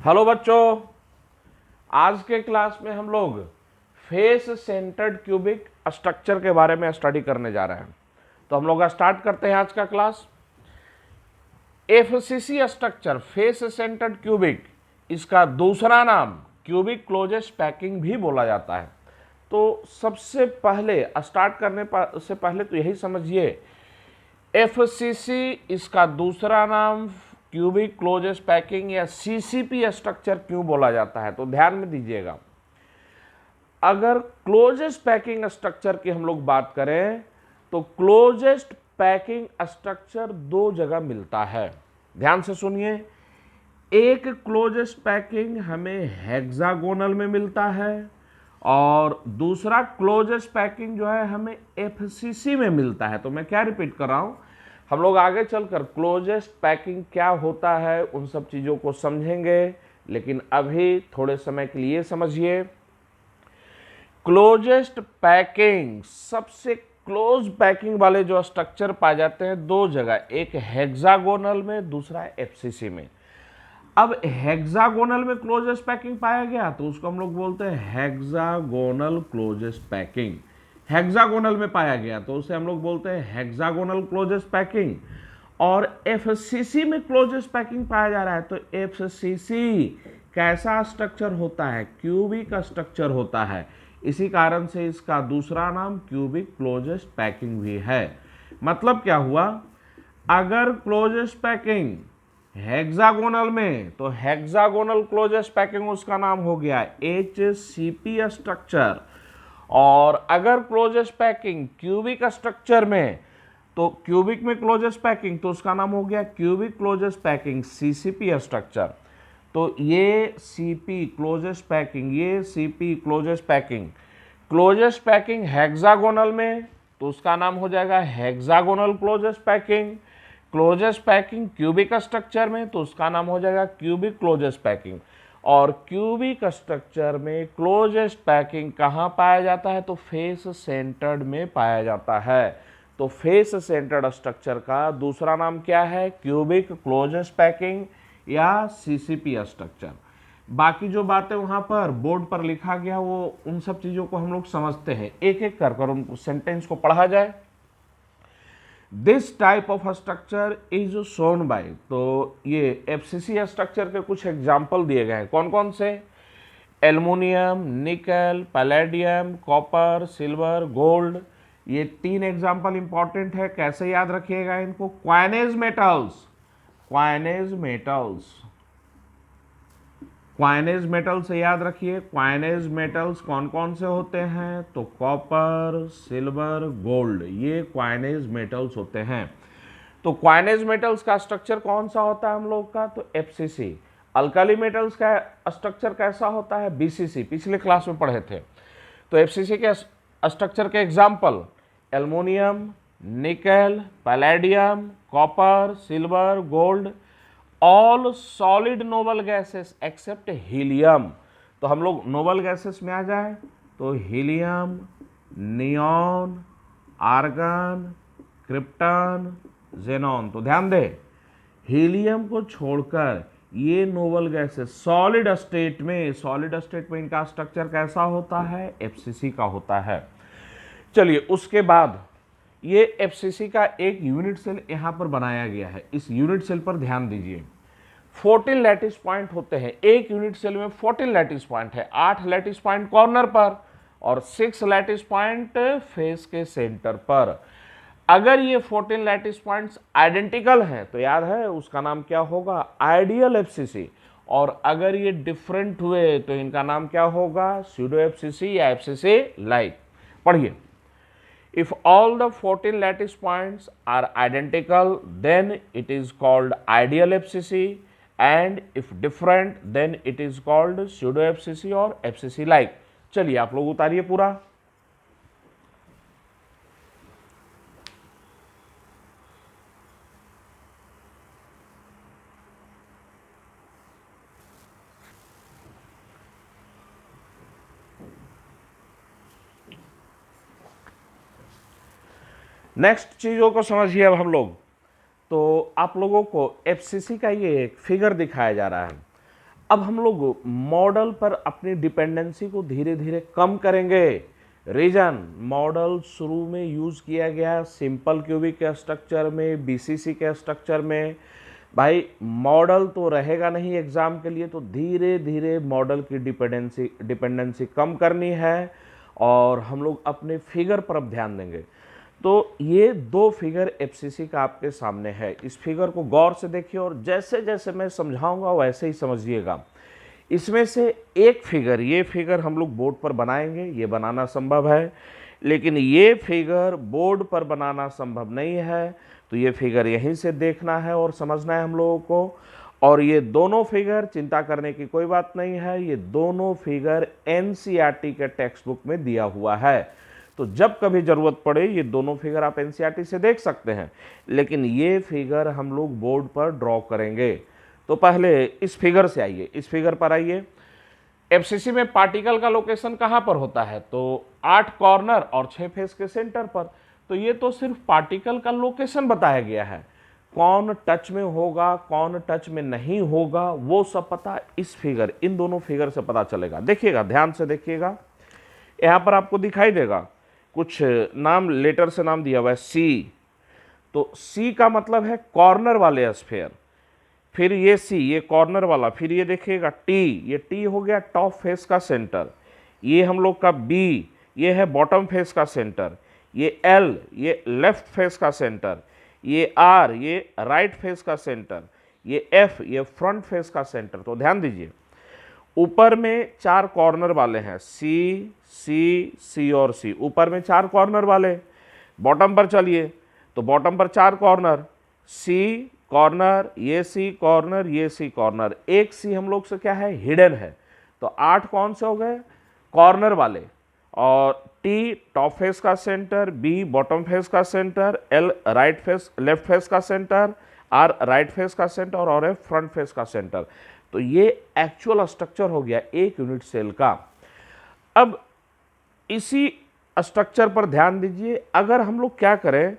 Hello बच्चों, आज के क्लास में हम लोग फेस सेंटर्ड क्यूबिक स्ट्रक्चर के बारे में स्टडी करने जा रहे हैं। तो हम लोग स्टार्ट करते हैं आज का class. FCC structure face centred cubic, इसका दूसरा नाम क्यूबिक क्लोजेस्ट पैकिंग भी बोला जाता है। तो सबसे पहले स्टार्ट करने से पहले तो यही समझिए, एफसीसी इसका दूसरा नाम क्यूबिक क्लोजेस्ट पैकिंग या सीसीपी स्ट्रक्चर क्यों बोला जाता है, तो ध्यान में दीजिएगा। अगर क्लोजेस्ट पैकिंग स्ट्रक्चर की हम लोग बात करें तो क्लोजेस्ट पैकिंग स्ट्रक्चर दो जगह मिलता है। ध्यान से सुनिए, एक क्लोजेस्ट पैकिंग हमें हेक्सागोनल में मिलता है और दूसरा क्लोजेस्ट पैकिंग जो है हमें एफसीसी में मिलता है। तो मैं क्या रिपीट कर रहा हूं, हम लोग आगे चलकर क्लोजेस्ट पैकिंग क्या होता है उन सब चीज़ों को समझेंगे, लेकिन अभी थोड़े समय के लिए समझिए। क्लोजेस्ट पैकिंग, सबसे क्लोज पैकिंग वाले जो स्ट्रक्चर पाए जाते हैं दो जगह, एक हेक्सागोनल में, दूसरा एफसीसी में। अब हेक्सागोनल में क्लोजेस्ट पैकिंग पाया गया तो उसको हम लोग बोलते हैं हेक्सागोनल क्लोजेस्ट पैकिंग। हेक्सागोनल में पाया गया तो उसे हम लोग बोलते हैं हेक्सागोनल क्लोजेस्ट पैकिंग। और एफसीसी में क्लोजेस्ट पैकिंग पाया जा रहा है तो एफसीसी कैसा स्ट्रक्चर होता है, क्यूबिक स्ट्रक्चर होता है। इसी कारण से इसका दूसरा नाम क्यूबिक क्लोजेस्ट पैकिंग भी है। मतलब क्या हुआ, अगर क्लोजेस्ट पैकिंग हेक्सागोनल में तो हेक्सागोनल क्लोजेस्ट पैकिंग उसका नाम हो गया एचसीपी स्ट्रक्चर, और अगर क्लोजेस्ट पैकिंग क्यूबिक स्ट्रक्चर में तो क्यूबिक में क्लोजेस्ट पैकिंग तो उसका नाम हो गया cubic closest packing CCP structure. तो ये सीपी क्लोजेस्ट पैकिंग, ये CP closest packing, closest packing hexagonal में तो उसका नाम हो जाएगा hexagonal closest packing. Closest packing cubic structure में तो उसका नाम हो जाएगा क्यूबिक क्लोजेस्ट पैकिंग। और क्यूबिक स्ट्रक्चर में क्लोजेस्ट पैकिंग कहाँ पाया जाता है, तो फेस सेंटर्ड में पाया जाता है। तो फेस सेंटर्ड स्ट्रक्चर का दूसरा नाम क्या है, क्यूबिक क्लोजेस्ट पैकिंग या सीसीपी स्ट्रक्चर। बाकी जो बातें वहां पर बोर्ड पर लिखा गया वो उन सब चीजों को हम लोग समझते हैं, एक एक कर उन सेंटेंस को पढ़ा जाए। This type of structure is shown by, तो ये एफसीसी स्ट्रक्चर के कुछ एग्जाम्पल दिए गए हैं। कौन कौन से, aluminium, nickel, palladium, copper, silver, gold. ये तीन एग्जाम्पल इंपॉर्टेंट है, कैसे याद रखिएगा इनको। Coinage metals, coinage metals, coinage metal से याद रखिए। क्वाइनेज मेटल्स कौन कौन से होते हैं, तो कॉपर, सिल्वर, गोल्ड, ये क्वाइनेज मेटल्स होते हैं। तो क्वाइनेज मेटल्स का स्ट्रक्चर कौन सा होता है हम लोग का, तो एफसीसी। अल्काली मेटल्स का स्ट्रक्चर कैसा होता है, बीसीसी, पिछले क्लास में पढ़े थे। तो एफसीसी के स्ट्रक्चर के example aluminium, nickel, palladium, copper, silver, gold, all solid noble gases except helium. तो हम लोग नोबल गैसेस में आ जाए तो helium, neon, argon, krypton, xenon. तो ध्यान दे, हीलियम को छोड़कर ये नोबल गैसेस सॉलिड स्टेट में इनका स्ट्रक्चर कैसा होता है, एफसीसी का होता है। चलिए उसके बाद ये एफसीसी का एक यूनिट सेल यहां पर बनाया गया है। इस यूनिट सेल पर ध्यान दीजिए, 14 लैटिस पॉइंट होते हैं। एक यूनिट सेल में 14 लैटिस पॉइंट है, 8 लैटिस पॉइंट कॉर्नर पर और 6 लैटिस पॉइंट फेस के सेंटर पर। अगर ये 14 लैटिस पॉइंट्स आइडेंटिकल हैं तो याद है उसका नाम क्या होगा, आइडियल एफसीसी। और अगर ये डिफरेंट हुए तो इनका नाम क्या होगा, स्यूडो एफसीसी या एफसीसी लाइक। पढ़िए, if all the 14 lattice points are identical then it is called ideal FCC, and if different then it is called pseudo FCC or FCC like। चलिए आप लोग उतारिए पूरा। नेक्स्ट चीजों को समझिए अब हम लोग। तो आप लोगों को एफसीसी का ये एक फिगर दिखाया जा रहा है। अब हम लोग मॉडल पर अपनी डिपेंडेंसी को धीरे धीरे कम करेंगे। रीजन, मॉडल शुरू में यूज किया गया सिंपल क्यूबिक के स्ट्रक्चर में, बीसीसी के स्ट्रक्चर में। भाई मॉडल तो रहेगा नहीं एग्जाम के लिए, तो धीरे धीरे मॉडल की डिपेंडेंसी कम करनी है और हम लोग अपने फिगर पर अब ध्यान देंगे। तो ये दो फिगर एफसीसी का आपके सामने है। इस फिगर को गौर से देखिए और जैसे जैसे मैं समझाऊंगा वैसे ही समझिएगा। इसमें से एक फिगर, ये फिगर हम लोग बोर्ड पर बनाएंगे, ये बनाना संभव है, लेकिन ये फिगर बोर्ड पर बनाना संभव नहीं है। तो ये फिगर यहीं से देखना है और समझना है हम लोगों को। और ये दोनों फिगर, चिंता करने की कोई बात नहीं है, ये दोनों फिगर एनसीईआरटी के टेक्स्ट बुक में दिया हुआ है। तो जब कभी जरूरत पड़े ये दोनों फिगर आप एनसीईआरटी से देख सकते हैं, लेकिन ये फिगर हम लोग बोर्ड पर ड्रॉ करेंगे। तो पहले इस फिगर से आइए, इस फिगर पर आइए। एफसीसी में पार्टिकल का लोकेशन कहाँ पर होता है? तो 8 कॉर्नर और 6 फेस के सेंटर पर। तो ये तो सिर्फ पार्टिकल का लोकेशन बताया गया है, कौन टच में होगा कौन टच में नहीं होगा वो सब पता इस फिगर, इन दोनों फिगर से पता चलेगा। देखिएगा, ध्यान से देखिएगा, यहां पर आपको दिखाई देगा कुछ नाम, लेटर से नाम दिया हुआ है सी। तो सी का मतलब है कॉर्नर वाले स्फीयर। फिर ये सी, ये कॉर्नर वाला। फिर ये देखिएगा टी, ये टी हो गया टॉप फेस का सेंटर। ये हम लोग का बी, ये है बॉटम फेस का सेंटर। ये एल, ये लेफ्ट फेस का सेंटर। ये आर, ये राइट फेस का सेंटर। ये एफ, ये फ्रंट फेस का सेंटर। तो ध्यान दीजिए, ऊपर में 4 कॉर्नर वाले हैं, सी सी सी और सी, ऊपर में 4 कॉर्नर वाले। बॉटम पर चलिए, तो बॉटम पर 4 कॉर्नर, सी कॉर्नर, ये सी कॉर्नर, ये सी कॉर्नर। एक सी हम लोग से क्या है, हिडन है। तो 8 कौन से हो गए, कॉर्नर वाले। और टी टॉप फेस का सेंटर, बी बॉटम फेस का centre, L right face left face का सेंटर, आर राइट फेस का सेंटर और एफ फ्रंट फेस का सेंटर। तो ये एक्चुअल स्ट्रक्चर हो गया एक यूनिट सेल का। अब इसी स्ट्रक्चर पर ध्यान दीजिए, अगर हम लोग क्या करें,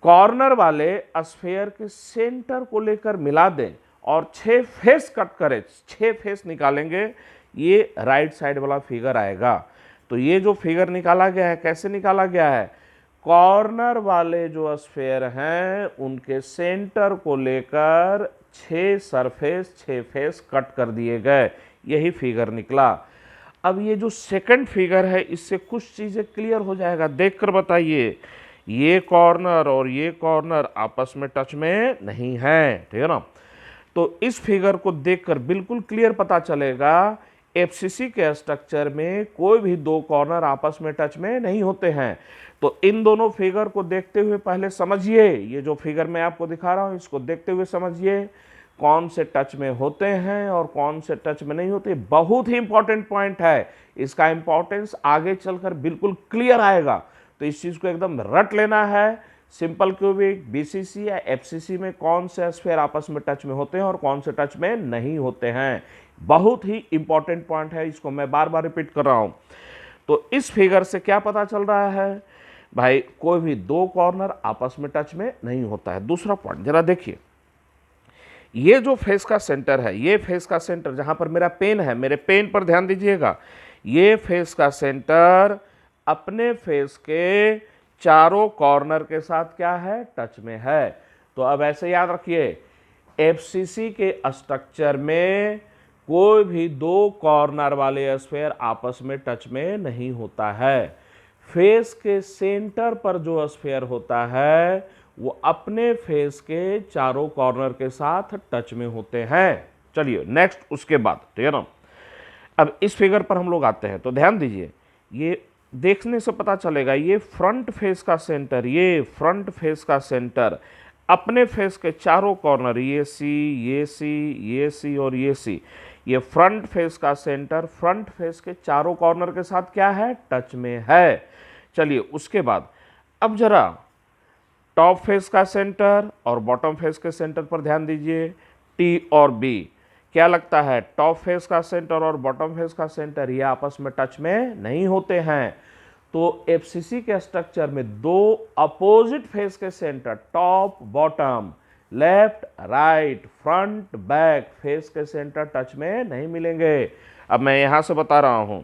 कॉर्नर वाले स्फीयर के सेंटर को लेकर मिला दें और 6 फेस कट करें, 6 फेस निकालेंगे, ये राइट साइड वाला फिगर आएगा। तो ये जो फिगर निकाला गया है, कैसे निकाला गया है, कॉर्नर वाले जो स्फीयर हैं उनके सेंटर को लेकर 6 सरफेस 6 फेस कट कर दिए गए, यही फिगर निकला। अब ये जो सेकंड फिगर है, इससे कुछ चीज़ें क्लियर हो जाएगा, देखकर बताइए। ये कॉर्नर और ये कॉर्नर आपस में टच में नहीं है, ठीक है ना। तो इस फिगर को देखकर बिल्कुल क्लियर पता चलेगा एफसीसी के स्ट्रक्चर में कोई भी 2 कॉर्नर आपस में टच में नहीं होते हैं। तो इन दोनों फिगर को देखते हुए पहले समझिए, ये जो फिगर मैं आपको दिखा रहा हूं इसको देखते हुए समझिए कौन से टच में होते हैं और कौन से टच में नहीं होते। बहुत ही इंपॉर्टेंट पॉइंट है, इसका इंपॉर्टेंस आगे चलकर बिल्कुल क्लियर आएगा। तो इस चीज को एकदम रट लेना है। सिंपल क्यूबिक, बीसीसी या एफसीसी में कौन से स्फीयर आपस में टच में होते हैं और कौन से टच में नहीं होते हैं, बहुत ही इंपॉर्टेंट पॉइंट है, इसको मैं बार बार रिपीट कर रहा हूं। तो इस फिगर से क्या पता चल रहा है भाई, कोई भी 2 कॉर्नर आपस में टच में नहीं होता है। दूसरा पॉइंट जरा देखिए, ये जो फेस का सेंटर है, ये फेस का सेंटर जहां पर मेरा पेन है, मेरे पेन पर ध्यान दीजिएगा, ये फेस का सेंटर अपने फेस के चारों कॉर्नर के साथ क्या है, टच में है। तो अब ऐसे याद रखिए, एफसीसी के स्ट्रक्चर में कोई भी 2 कॉर्नर वाले स्फीयर आपस में टच में नहीं होता है। फेस के सेंटर पर जो स्फीयर होता है वो अपने फेस के चारों कॉर्नर के साथ टच में होते हैं। चलिए नेक्स्ट, उसके बाद, ठीक है ना। अब इस फिगर पर हम लोग आते हैं, तो ध्यान दीजिए, ये देखने से पता चलेगा, ये फ्रंट फेस का सेंटर, ये फ्रंट फेस का सेंटर अपने फेस के चारों कॉर्नर, ये सी ये सी ये सी और ये सी, ये फ्रंट फेस का सेंटर फ्रंट फेस के चारों कॉर्नर के साथ क्या है, टच में है। चलिए उसके बाद अब जरा टॉप फेस का सेंटर और बॉटम फेस के सेंटर पर ध्यान दीजिए, टी और बी। क्या लगता है, टॉप फेस का सेंटर और बॉटम फेस का सेंटर ये आपस में टच में नहीं होते हैं। तो एफसीसी के स्ट्रक्चर में 2 अपोजिट फेस के centre, top bottom, left right front back face के सेंटर टच में नहीं मिलेंगे। अब मैं यहाँ से बता रहा हूँ,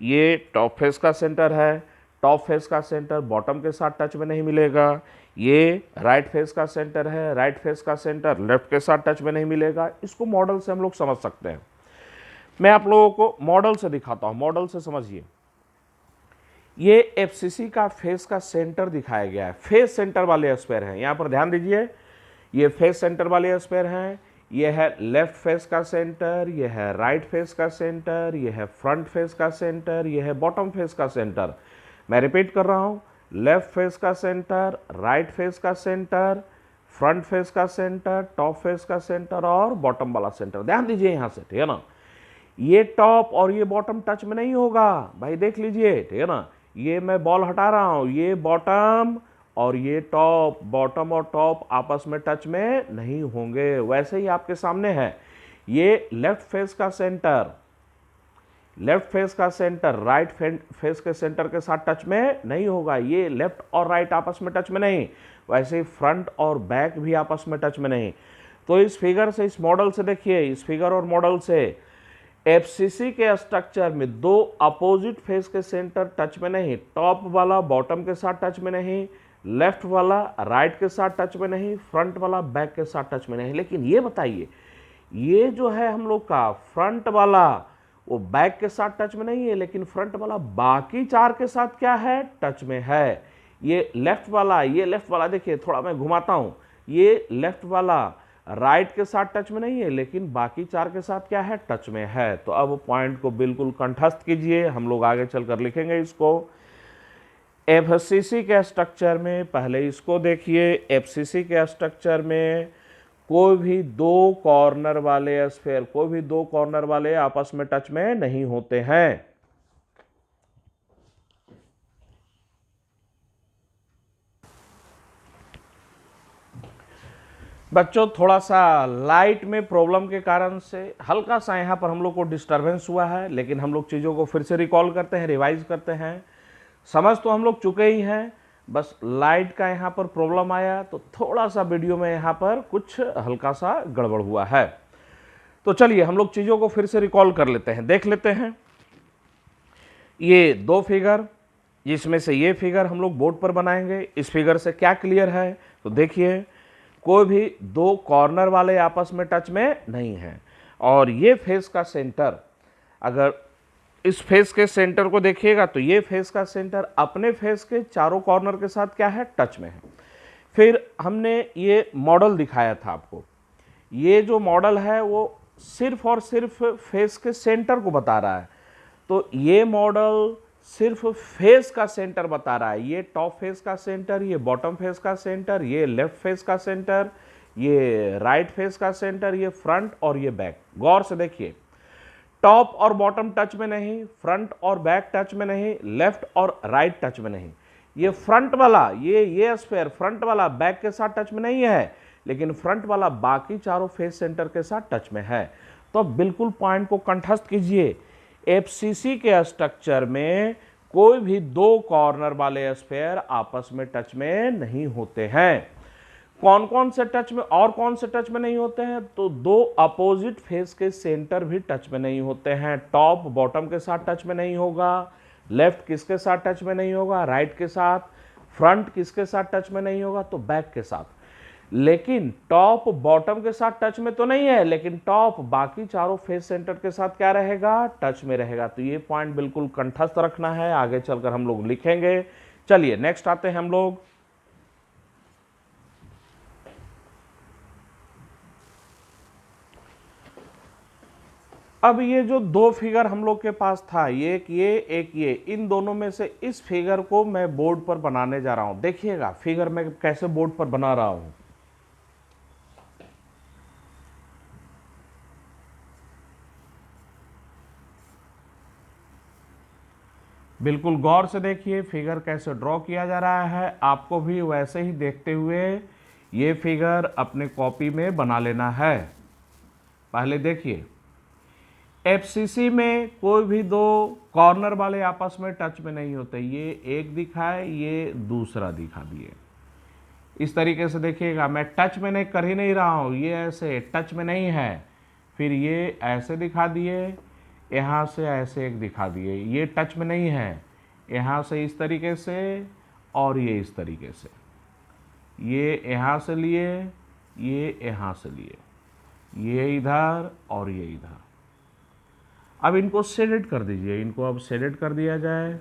ये टॉप फेस का सेंटर है, टॉप फेस का सेंटर बॉटम के साथ टच में नहीं मिलेगा। ये राइट फेस का सेंटर है, राइट फेस का सेंटर लेफ्ट के साथ टच में नहीं मिलेगा। इसको मॉडल से हम लोग समझ सकते हैं। मैं आप लोगों को मॉडल से दिखाता हूँ, मॉडल से समझिए। ये एफसीसी का फेस का सेंटर दिखाया गया है, फेस सेंटर वाले स्क्वायर हैं। यहाँ पर ध्यान दीजिए, ये फेस सेंटर वाले स्क्वायर हैं। ये है लेफ्ट फेस का सेंटर, ये है राइट फेस का सेंटर, ये है फ्रंट फेस का सेंटर, ये है बॉटम फेस का सेंटर। मैं रिपीट कर रहा हूँ, लेफ्ट फेस का सेंटर, राइट फेस का सेंटर, फ्रंट फेस का सेंटर, टॉप फेस का सेंटर और बॉटम वाला सेंटर। ध्यान दीजिए यहाँ से, ठीक है ना। ये टॉप और ये बॉटम टच में नहीं होगा भाई, देख लीजिए, ठीक है ना। ये मैं बॉल हटा रहा हूँ, ये बॉटम और ये टॉप, बॉटम और टॉप आपस में टच में नहीं होंगे। वैसे ही आपके सामने है, ये लेफ्ट फेस का सेंटर, लेफ्ट फेस का सेंटर राइट फेस के सेंटर के साथ टच में नहीं होगा। ये लेफ्ट और राइट आपस में टच में नहीं, वैसे ही फ्रंट और बैक भी आपस में टच में नहीं। तो इस फिगर से, इस मॉडल से देखिए, इस फिगर और मॉडल से एफसीसी के स्ट्रक्चर में दो अपोजिट फेस के सेंटर टच में नहीं, टॉप वाला बॉटम के साथ टच में नहीं, लेफ्ट वाला राइट के साथ टच में नहीं, फ्रंट वाला बैक के साथ टच में नहीं। लेकिन ये बताइए, ये जो है हम लोग का फ्रंट वाला, वो बैक के साथ टच में नहीं है, लेकिन फ्रंट वाला बाकी चार के साथ क्या है, टच में है। ये लेफ्ट वाला देखिए, थोड़ा मैं घुमाता हूं, ये लेफ्ट वाला राइट के साथ टच में नहीं है, लेकिन बाकी चार के साथ क्या है, टच में है। तो अब पॉइंट को बिल्कुल कंठस्थ कीजिए, हम लोग आगे चलकर लिखेंगे इसको। एफसीसी के स्ट्रक्चर में पहले इसको देखिए, एफसीसी के स्ट्रक्चर में कोई भी दो कॉर्नर वाले स्फीयर, कोई भी दो कॉर्नर वाले आपस में टच में नहीं होते हैं। बच्चों, थोड़ा सा लाइट में प्रॉब्लम के कारण से हल्का सा यहाँ पर हम लोग को डिस्टरबेंस हुआ है, लेकिन हम लोग चीज़ों को फिर से रिकॉल करते हैं, रिवाइज करते हैं। समझ तो हम लोग चुके ही हैं, बस लाइट का यहाँ पर प्रॉब्लम आया तो थोड़ा सा वीडियो में यहाँ पर कुछ हल्का सा गड़बड़ हुआ है। तो चलिए हम लोग चीज़ों को फिर से रिकॉल कर लेते हैं, देख लेते हैं। ये दो फिगर, जिसमें से ये फिगर हम लोग बोर्ड पर बनाएंगे। इस फिगर से क्या क्लियर है, तो देखिए, कोई भी दो कॉर्नर वाले आपस में टच में नहीं है। और ये फेस का सेंटर, अगर इस फेस के सेंटर को देखिएगा तो ये फेस का सेंटर अपने फेस के चारों कॉर्नर के साथ क्या है, टच में है। फिर हमने ये मॉडल दिखाया था आपको, ये जो मॉडल है वो सिर्फ और सिर्फ फेस के सेंटर को बता रहा है। तो ये मॉडल सिर्फ फेस का सेंटर बता रहा है, ये टॉप फेस का सेंटर, ये बॉटम फेस का सेंटर, ये लेफ्ट फेस का सेंटर, ये राइट फेस का सेंटर, ये फ्रंट और ये बैक। गौर से देखिए, टॉप और बॉटम टच में नहीं, फ्रंट और बैक टच में नहीं, लेफ्ट और राइट टच में नहीं। ये फ्रंट वाला, ये स्फीयर फ्रंट वाला बैक के साथ टच में नहीं है, लेकिन फ्रंट वाला बाकी चारों फेस सेंटर के साथ टच में है। तो बिल्कुल पॉइंट को कंठस्थ कीजिए, एफसीसी के स्ट्रक्चर में कोई भी दो कॉर्नर वाले स्फीयर आपस में टच में नहीं होते हैं। कौन कौन से टच में और कौन से टच में नहीं होते हैं, तो दो अपोजिट फेस के सेंटर भी टच में नहीं होते हैं। टॉप बॉटम के साथ टच में नहीं होगा, लेफ्ट किसके साथ टच में नहीं होगा, राइट के साथ, फ्रंट किसके साथ टच में नहीं होगा, तो बैक के साथ। लेकिन टॉप बॉटम के साथ टच में तो नहीं है, लेकिन टॉप बाकी चारों फेस सेंटर के साथ क्या रहेगा, टच में रहेगा। तो ये पॉइंट बिल्कुल कंठस्थ रखना है, आगे चलकर हम लोग लिखेंगे। चलिए नेक्स्ट आते हैं हम लोग। अब ये जो दो फिगर हम लोग के पास था, एक ये, इन दोनों में से इस फिगर को मैं बोर्ड पर बनाने जा रहा हूं। देखिएगा फिगर मैं कैसे बोर्ड पर बना रहा हूं। बिल्कुल गौर से देखिए फिगर कैसे ड्रॉ किया जा रहा है। आपको भी वैसे ही देखते हुए ये फिगर अपने कॉपी में बना लेना है। पहले देखिए, एफसीसी में कोई भी दो कॉर्नर वाले आपस में टच में नहीं होते। ये एक दिखा है, ये दूसरा दिखा दिए। इस तरीके से देखिएगा, मैं टच में नहीं कर ही नहीं रहा हूँ, ये ऐसे टच में नहीं है, फिर ये ऐसे दिखा दिए, यहाँ से ऐसे एक दिखा दिए, ये टच में नहीं है, यहाँ से इस तरीके से और ये इस तरीके से, ये यहाँ से लिए, ये यहाँ से लिए, ये इधर और ये इधर। अब इनको शेडेड कर दीजिए, इनको अब शेडेड कर दिया जाए।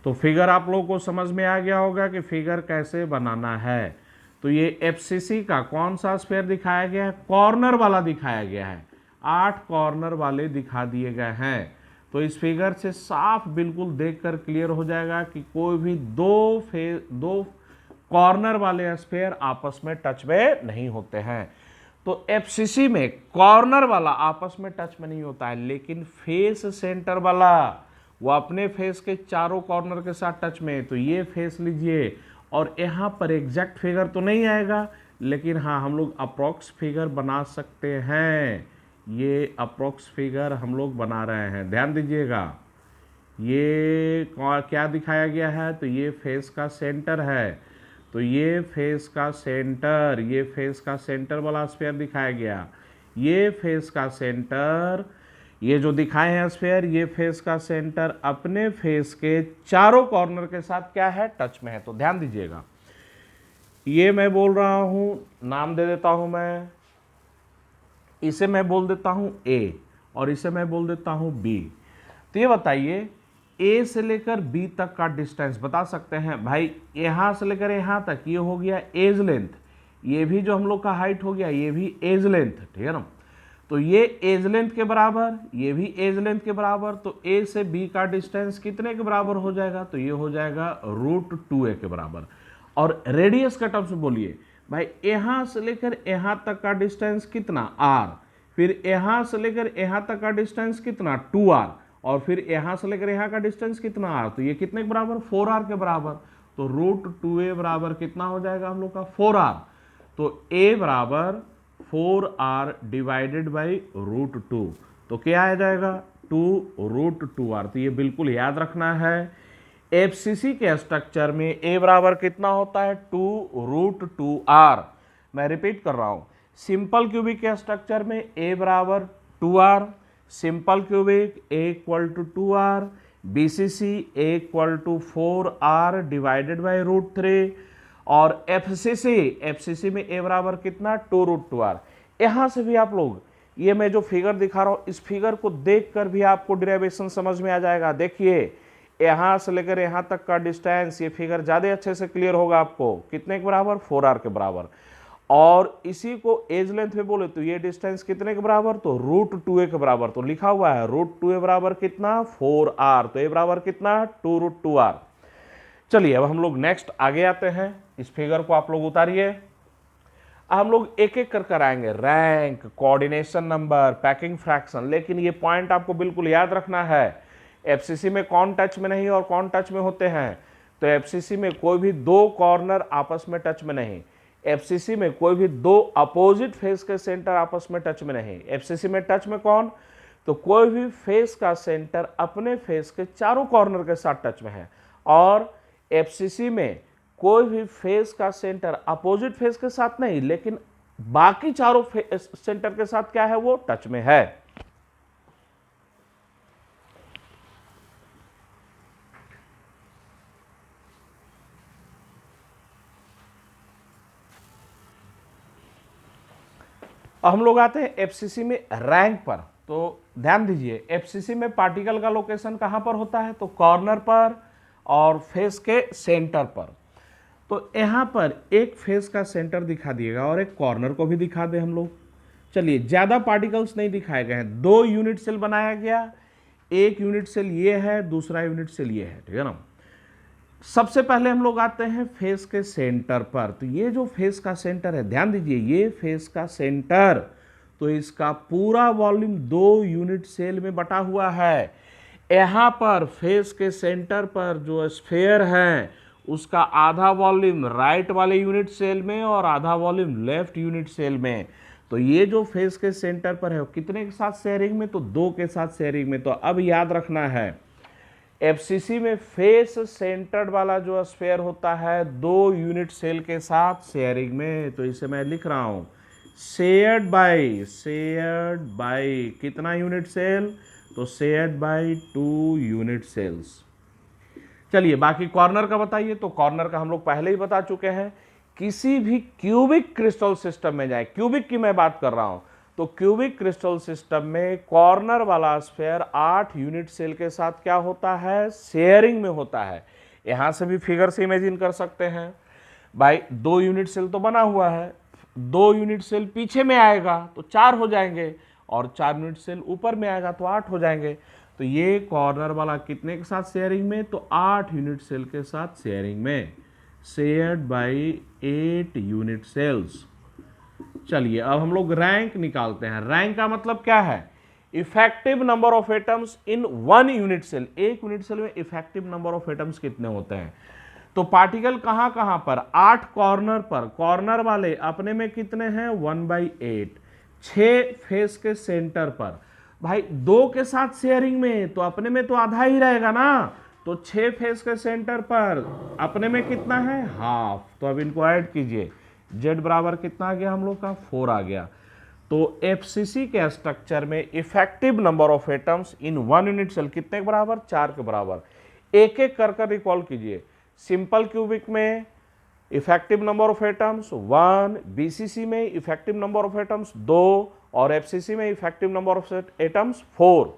तो फिगर आप लोगों को समझ में आ गया होगा कि फिगर कैसे बनाना है। तो ये एफसीसी का कौन सा स्फीयर दिखाया गया है? कॉर्नर वाला दिखाया गया है, 8 कॉर्नर वाले दिखा दिए गए हैं। तो इस फिगर से साफ बिल्कुल देखकर क्लियर हो जाएगा कि कोई भी दो कॉर्नर वाले स्फीयर आपस में टच में नहीं होते हैं। तो एफसीसी में कॉर्नर वाला आपस में टच में नहीं होता है, लेकिन फेस सेंटर वाला वो अपने फेस के चारों कॉर्नर के साथ टच में है। तो ये फेस लीजिए, और यहाँ पर एग्जैक्ट फिगर तो नहीं आएगा, लेकिन हाँ हम लोग अप्रॉक्स फिगर बना सकते हैं। ये अप्रॉक्स फिगर हम लोग बना रहे हैं, ध्यान दीजिएगा। ये क्या दिखाया गया है? तो ये फेस का सेंटर है, तो ये फेस का सेंटर, ये फेस का सेंटर वाला स्फीयर दिखाया गया। ये फेस का सेंटर, ये जो दिखाए हैं स्फीयर, ये फेस का सेंटर अपने फेस के चारों कॉर्नर के साथ क्या है? टच में है। तो ध्यान दीजिएगा, ये मैं बोल रहा हूं, नाम दे देता हूं मैं, इसे मैं बोल देता हूं ए और इसे मैं बोल देता हूं बी। तो ये बताइए, ए से लेकर बी तक का डिस्टेंस बता सकते हैं भाई। यहां से लेकर यहां तक ये हो गया एज लेंथ, ये भी जो हम लोग का हाइट हो गया ये भी एज लेंथ, ठीक है ना। तो ये एज लेंथ के बराबर, ये भी एज लेंथ के बराबर, तो ए से बी का डिस्टेंस कितने के बराबर हो जाएगा? तो ये हो जाएगा √2a के बराबर। और रेडियस का टर्म्स में बोलिए भाई, यहां से लेकर यहां तक का डिस्टेंस कितना? r, फिर यहां से लेकर यहां तक का डिस्टेंस कितना? 2r, और फिर यहां से लेकर यहां का डिस्टेंस कितना r? तो ये कितने के बराबर? 4r के बराबर। तो √2a बराबर कितना हो जाएगा हम लोग का? 4r। तो a बराबर 4r डिवाइडेड बाई √2, तो क्या आ जाएगा? 2√2r। तो ये बिल्कुल याद रखना है। एफसीसी के स्ट्रक्चर में a बराबर कितना होता है? 2√2r। मैं रिपीट कर रहा हूं, सिंपल क्यूबिक के स्ट्रक्चर में a बराबर 2r, simple cubic a equal to 2r, BCC a equal to 4r divided by √3, और एफसीसी में a बराबर कितना? 2√2r। यहां से भी आप लोग, ये मैं जो फिगर दिखा रहा हूं, इस फिगर को देखकर भी आपको डेरिवेशन समझ में आ जाएगा। देखिए, यहां से लेकर यहां तक का डिस्टेंस, ये फिगर ज्यादा अच्छे से क्लियर होगा आपको। कितने के बराबर? 4r के बराबर। और इसी को एज लेंथ में बोले तो ये डिस्टेंस कितने के बराबर? तो √2a के बराबर। तो लिखा हुआ है √2a बराबर कितना? 4r। तो a बराबर कितना? 2√2r। चलिए अब हम लोग नेक्स्ट आगे आते हैं। इस फिगर को आप लोग उतारिए। हम लोग एक एक कर कर आएंगे, rank, coordination number, packing fraction. लेकिन ये पॉइंट आपको बिल्कुल याद रखना है, एफसीसी में कौन टच में नहीं और कौन टच में होते हैं। तो एफसीसी में कोई भी दो कॉर्नर आपस में टच में नहीं, एफसीसी में कोई भी दो अपोजिट फेस के सेंटर आपस में टच में नहीं। एफसीसी में टच में कौन? तो कोई भी फेस का सेंटर अपने फेस के चारों कॉर्नर के साथ टच में है। और एफसीसी में कोई भी फेस का सेंटर अपोजिट फेस के साथ नहीं, लेकिन बाकी चारों सेंटर के साथ क्या है? वो टच में है। हम लोग आते हैं एफसीसी में रैंक पर। तो ध्यान दीजिए, एफसीसी में पार्टिकल का लोकेशन कहां पर होता है? तो कॉर्नर पर और फेस के सेंटर पर। तो यहां पर एक फेस का सेंटर दिखा दिएगा और एक कॉर्नर को भी दिखा दे हम लोग। चलिए, ज्यादा पार्टिकल्स नहीं दिखाए गए हैं, 2 यूनिट सेल बनाया गया, एक यूनिट सेल ये है, दूसरा यूनिट सेल ये है, ठीक है ना। सबसे पहले हम लोग आते हैं फेस के सेंटर पर। तो ये जो फेस का सेंटर है, ध्यान दीजिए, ये फेस का सेंटर, तो इसका पूरा वॉल्यूम 2 यूनिट सेल में बटा हुआ है। यहां पर फेस के सेंटर पर जो स्फीयर है उसका आधा वॉल्यूम राइट वाले यूनिट सेल में और आधा वॉल्यूम लेफ्ट यूनिट सेल में। तो ये जो फेस के सेंटर पर है वो कितने के साथ शेयरिंग में, तो 2 के साथ शेयरिंग में। तो अब याद रखना है एफसीसी में फेस सेंटर्ड वाला जो स्फीयर होता है 2 यूनिट सेल के साथ शेयरिंग में। तो इसे मैं लिख रहा हूं शेयर्ड बाय कितना यूनिट सेल, तो शेयर्ड बाय 2 यूनिट सेल्स। चलिए बाकी कॉर्नर का बताइए। तो कॉर्नर का हम लोग पहले ही बता चुके हैं। किसी भी क्यूबिक क्रिस्टल सिस्टम में जाए, क्यूबिक की मैं बात कर रहा हूं, तो क्यूबिक क्रिस्टल सिस्टम में कॉर्नर वाला स्फीयर 8 यूनिट सेल के साथ क्या होता है, शेयरिंग में होता है। यहां से भी फिगर से इमेजिन कर सकते हैं भाई 2 यूनिट सेल तो बना हुआ है, 2 यूनिट सेल पीछे में आएगा तो 4 हो जाएंगे, और 4 यूनिट सेल ऊपर में आएगा तो 8 हो जाएंगे। तो ये कॉर्नर वाला कितने के साथ शेयरिंग में, तो 8 यूनिट सेल के साथ शेयरिंग में, शेयर्ड बाय 8 यूनिट सेल्स। चलिए अब हम लोग रैंक निकालते हैं। रैंक का मतलब क्या है, effective number of atoms in 1 unit cell. 1 unit cell में इफेक्टिव नंबर ऑफ एटम्स कितने होते हैं। तो पार्टिकल कहां कहां पर, 8 कॉर्नर पर, कॉर्नर वाले अपने में कितने हैं 1/8, 6 फेस के सेंटर पर। भाई 2 के साथ शेयरिंग में तो अपने में तो आधा ही रहेगा ना, तो 6 फेस के सेंटर पर अपने में कितना है, हाफ। तो अब इनको ऐड कीजिए, z बराबर कितना आ गया हम लोग का, 4 आ गया। तो एफसीसी के स्ट्रक्चर में effective number of atoms in 1 unit cell कितने के बराबर, 4 के बराबर। एक एक कर रिकॉल कीजिए। सिंपल क्यूबिक में effective number of atoms 1, BCC में इफेक्टिव नंबर ऑफ एटम्स 2, और एफसीसी में effective number of atoms 4।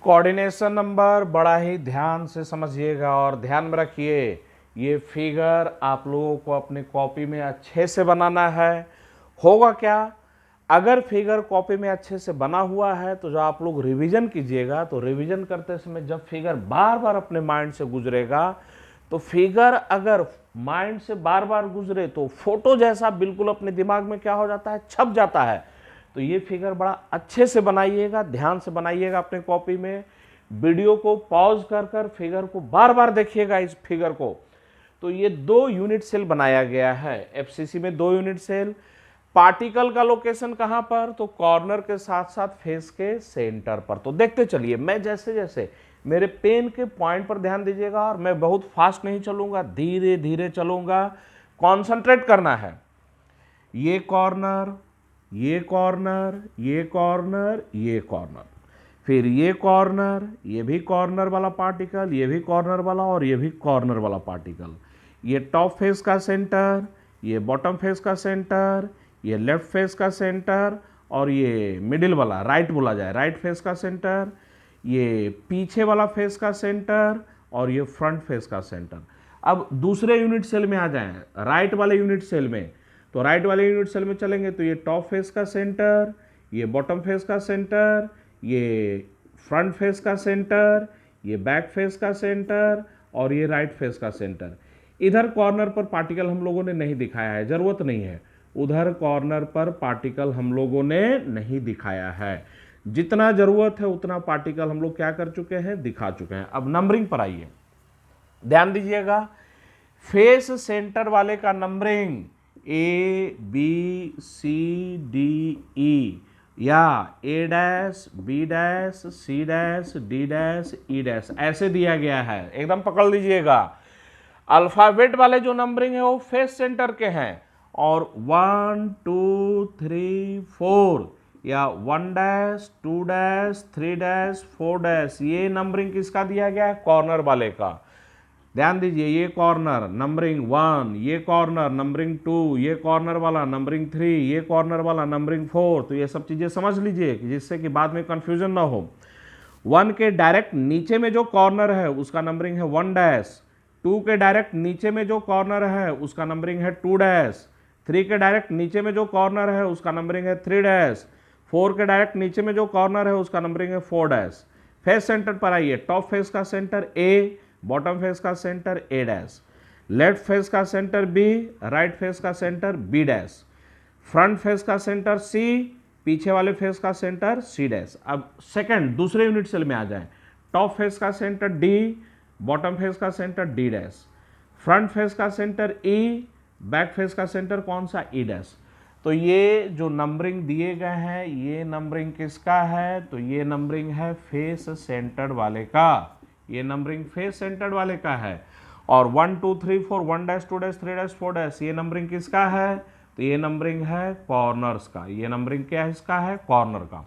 Coordination number बड़ा ही ध्यान से समझिएगा और ध्यान में रखिए, ये फिगर आप लोगों को अपनी कॉपी में अच्छे से बनाना है। होगा क्या, अगर फिगर कॉपी में अच्छे से बना हुआ है तो जो आप लोग रिवीजन कीजिएगा, तो रिवीजन करते समय जब फिगर बार बार अपने माइंड से गुजरेगा, तो फिगर अगर माइंड से बार बार गुजरे तो फोटो जैसा बिल्कुल अपने दिमाग में क्या हो जाता है, छप जाता है। तो ये फिगर बड़ा अच्छे से बनाइएगा, ध्यान से बनाइएगा अपने कॉपी में। वीडियो को पॉज कर कर फिगर को बार बार देखिएगा इस फिगर को। तो ये 2 यूनिट सेल बनाया गया है एफसीसी में, 2 यूनिट सेल। पार्टिकल का लोकेशन कहां पर, तो कॉर्नर के साथ साथ फेस के सेंटर पर। तो देखते चलिए, मैं जैसे जैसे मेरे पेन के पॉइंट पर ध्यान दीजिएगा, और मैं बहुत फास्ट नहीं चलूंगा, धीरे धीरे चलूंगा। कॉन्सेंट्रेट करना है। ये कॉर्नर, ये कॉर्नर, ये कॉर्नर, ये कॉर्नर, फिर ये कॉर्नर, ये भी कॉर्नर वाला पार्टिकल, ये भी कॉर्नर वाला, और ये भी कॉर्नर वाला पार्टिकल। ये टॉप फेस का सेंटर, ये बॉटम फेस का सेंटर, ये लेफ्ट फेस का सेंटर, और ये मिडिल वाला राइट बोला जाए, राइट फेस का सेंटर, ये पीछे वाला फेस का सेंटर, और ये फ्रंट फेस का सेंटर। अब दूसरे यूनिट सेल में आ जाएं, राइट वाले यूनिट सेल में। तो राइट वाले यूनिट सेल में चलेंगे तो ये टॉप फेस का सेंटर, ये बॉटम फेस का सेंटर, ये फ्रंट फेस का सेंटर, ये बैक फेस का सेंटर, और ये राइट फेस का सेंटर। इधर कॉर्नर पर पार्टिकल हम लोगों ने नहीं दिखाया है, जरूरत नहीं है। उधर कॉर्नर पर पार्टिकल हम लोगों ने नहीं दिखाया है। जितना जरूरत है उतना पार्टिकल हम लोग क्या कर चुके हैं, दिखा चुके हैं। अब नंबरिंग पर आइए, ध्यान दीजिएगा। फेस सेंटर वाले का numbering A B C D E, या A', B', C', D', E', ऐसे दिया गया है, एकदम पकड़ लीजिएगा। अल्फाबेट वाले जो नंबरिंग है वो फेस सेंटर के हैं, और 1 2 3 4, या 1', 2', 3', 4', ये नंबरिंग किसका दिया गया है, कॉर्नर वाले का। ध्यान दीजिए, ये कॉर्नर नंबरिंग 1, ये कॉर्नर नंबरिंग 2, ये कॉर्नर वाला नंबरिंग 3, ये कॉर्नर वाला नंबरिंग 4। तो ये सब चीज़ें समझ लीजिए जिससे कि बाद में कंफ्यूजन ना हो। 1 के डायरेक्ट नीचे में जो कॉर्नर है उसका नंबरिंग है 1', 2 के डायरेक्ट नीचे में जो कॉर्नर है उसका नंबरिंग है 2', 3 के डायरेक्ट नीचे में जो कॉर्नर है उसका नंबरिंग है 3', 4 के डायरेक्ट नीचे में जो कॉर्नर है उसका नंबरिंग है 4'। फेस सेंटर पर आइए, टॉप फेस का सेंटर A, बॉटम फेस का सेंटर A', लेफ्ट फेस का सेंटर B, राइट फेस का सेंटर B', फ्रंट फेस का सेंटर C, पीछे वाले फेस का सेंटर सी डैश। अब सेकंड दूसरे यूनिट सेल में आ जाए, टॉप फेस का सेंटर डी, बॉटम फेस का centre D dash, front face का सेंटर ई, बैक फेस का सेंटर कौन सा, ई डैश। तो ये जो नंबरिंग दिए गए हैं ये नंबरिंग किसका है, तो ये नंबरिंग है फेस सेंटर्ड वाले का, ये नंबरिंग फेस सेंटर्ड वाले का है। और 1 2 3 4 1 डैश 2 डैश 3 डैश 4 डैश ये नंबरिंग किसका है, तो ये नंबरिंग है कॉर्नर्स का। ये नंबरिंग क्या है इसका, है कॉर्नर का।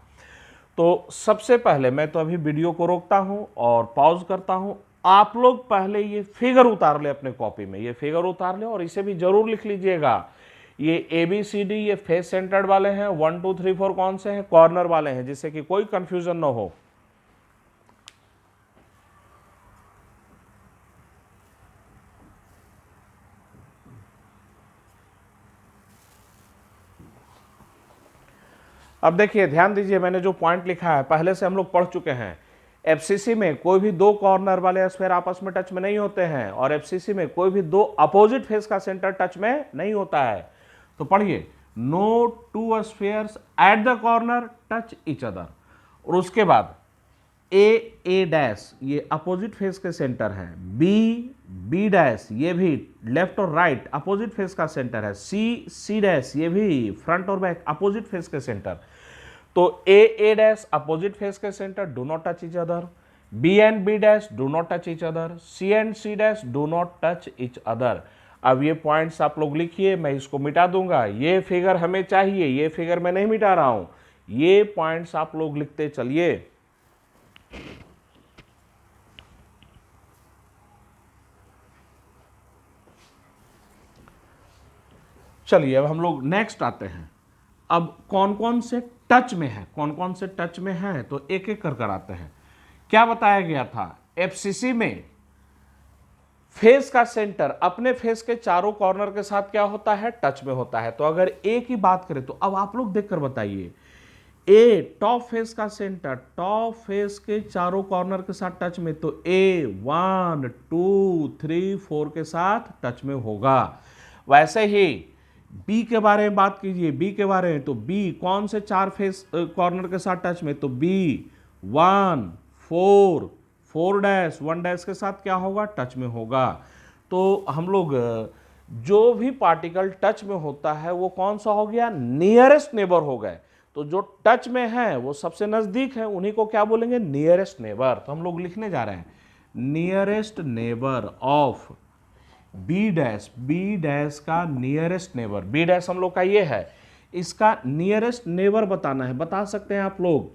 तो सबसे पहले मैं तो अभी वीडियो को रोकता हूं और पॉज करता हूं, आप लोग पहले ये फिगर उतार ले अपने कॉपी में, ये फिगर उतार ले और इसे भी जरूर लिख लीजिएगा। ये ABCD ये फेस सेंटर्ड वाले हैं, 1 2 3 4 कौन से हैं, कॉर्नर वाले हैं, जिससे कि कोई कंफ्यूजन ना हो। अब देखिए ध्यान दीजिए, मैंने जो पॉइंट लिखा है पहले से हम लोग पढ़ चुके हैं। FCC में कोई भी दो कॉर्नर वाले स्फीयर आपस में टच में नहीं होते हैं, और FCC में कोई भी दो अपोजिट फेस का सेंटर टच में नहीं होता है। तो पढ़िए, no two spheres at the corner touch each other. और उसके बाद ए डैश ये अपोजिट फेस के सेंटर है, बी डैश ये भी लेफ्ट और राइट अपोजिट फेस का सेंटर है, सी डैश ये भी फ्रंट और बैक अपोजिट फेस के सेंटर। तो ए डैश अपोजिट फेस के centre do not touch each other, B and B dash do not touch each other, C and C dash do not touch each other. अब ये points आप लोग लिखिए, मैं इसको मिटा दूंगा, ये फिगर हमें चाहिए, ये फिगर मैं नहीं मिटा रहा हूं, ये पॉइंट्स आप लोग लिखते चलिए। चलिए अब हम लोग नेक्स्ट आते हैं। अब कौन कौन से टच में है, कौन कौन से टच में है, तो एक एक कर आते हैं। क्या बताया गया था, FCC में फेस का सेंटर अपने फेस के चारों कॉर्नर के साथ क्या होता है, टच में होता है। तो अगर ए की बात करें तो अब आप लोग देखकर बताइए, ए टॉप फेस का सेंटर टॉप फेस के चारों कॉर्नर के साथ टच में, तो ए 1 2 3 4 के साथ टच में होगा। वैसे ही बी के बारे में बात कीजिए, बी के बारे में, तो बी कौन से चार फेस कॉर्नर के साथ टच में, तो बी 1 4 डैश 1 डैश के साथ क्या होगा, टच में होगा। तो हम लोग जो भी पार्टिकल टच में होता है वो कौन सा हो गया, नियरेस्ट नेबर हो गए। तो जो टच में है वो सबसे नजदीक है, उन्हीं को क्या बोलेंगे, नियरेस्ट नेबर। तो हम लोग लिखने जा रहे हैं nearest neighbour of B dash का नियरेस्ट नेबर, बी डैश हम लोग का ये है, इसका नियरेस्ट नेबर बताना है। बता सकते हैं आप लोग,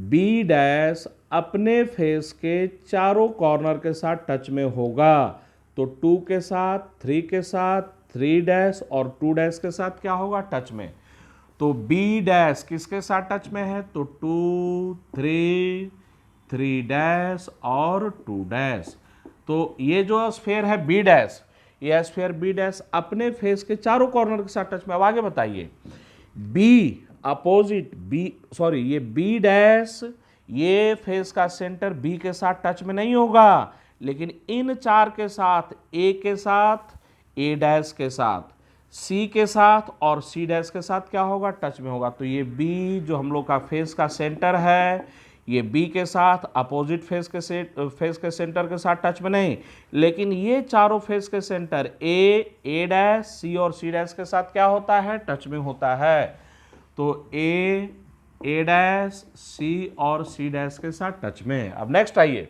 बी डैश अपने फेस के चारों कॉर्नर के साथ टच में होगा। तो 2 के साथ, 3 के साथ, 3 डैश और 2 डैश के साथ क्या होगा, टच में। तो बी डैश किसके साथ टच में है, तो 2 3 डैश और 2 डैश। तो ये जो स्फीयर है बी डैश, ये स्फीयर बी डैश अपने फेस के चारों कॉर्नर के साथ टच में। अब आगे बताइए, बी अपोजिट ये बी डैश ये फेस का सेंटर बी के साथ टच में नहीं होगा, लेकिन इन चार के साथ, ए के साथ, ए डैश के साथ, सी के साथ और सी डैश के साथ क्या होगा, टच में होगा। तो ये बी जो हम लोग का फेस का सेंटर है, ये बी के साथ अपोजिट फेस के सेंटर के साथ टच में नहीं, लेकिन ये चारों फेस के सेंटर ए डैश, सी और सी डैश के साथ क्या होता है, टच में होता है। तो ए डैश, सी और सी डैश के साथ टच में। अब नेक्स्ट आइए,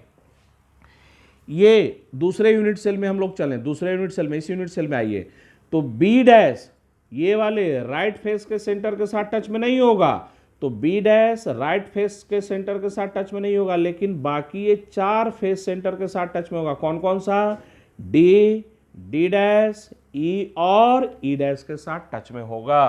ये दूसरे यूनिट सेल में हम लोग चलें, दूसरे यूनिट सेल में, इस यूनिट सेल में आइए। तो बी डैश ये वाले राइट फेस के सेंटर के साथ टच में नहीं होगा, तो बी डैश राइट फेस के सेंटर के साथ टच में नहीं होगा, लेकिन बाकी ये चार फेस सेंटर के साथ टच में होगा। कौन कौन सा, डी डैश, ई और ई डैश के साथ टच में होगा।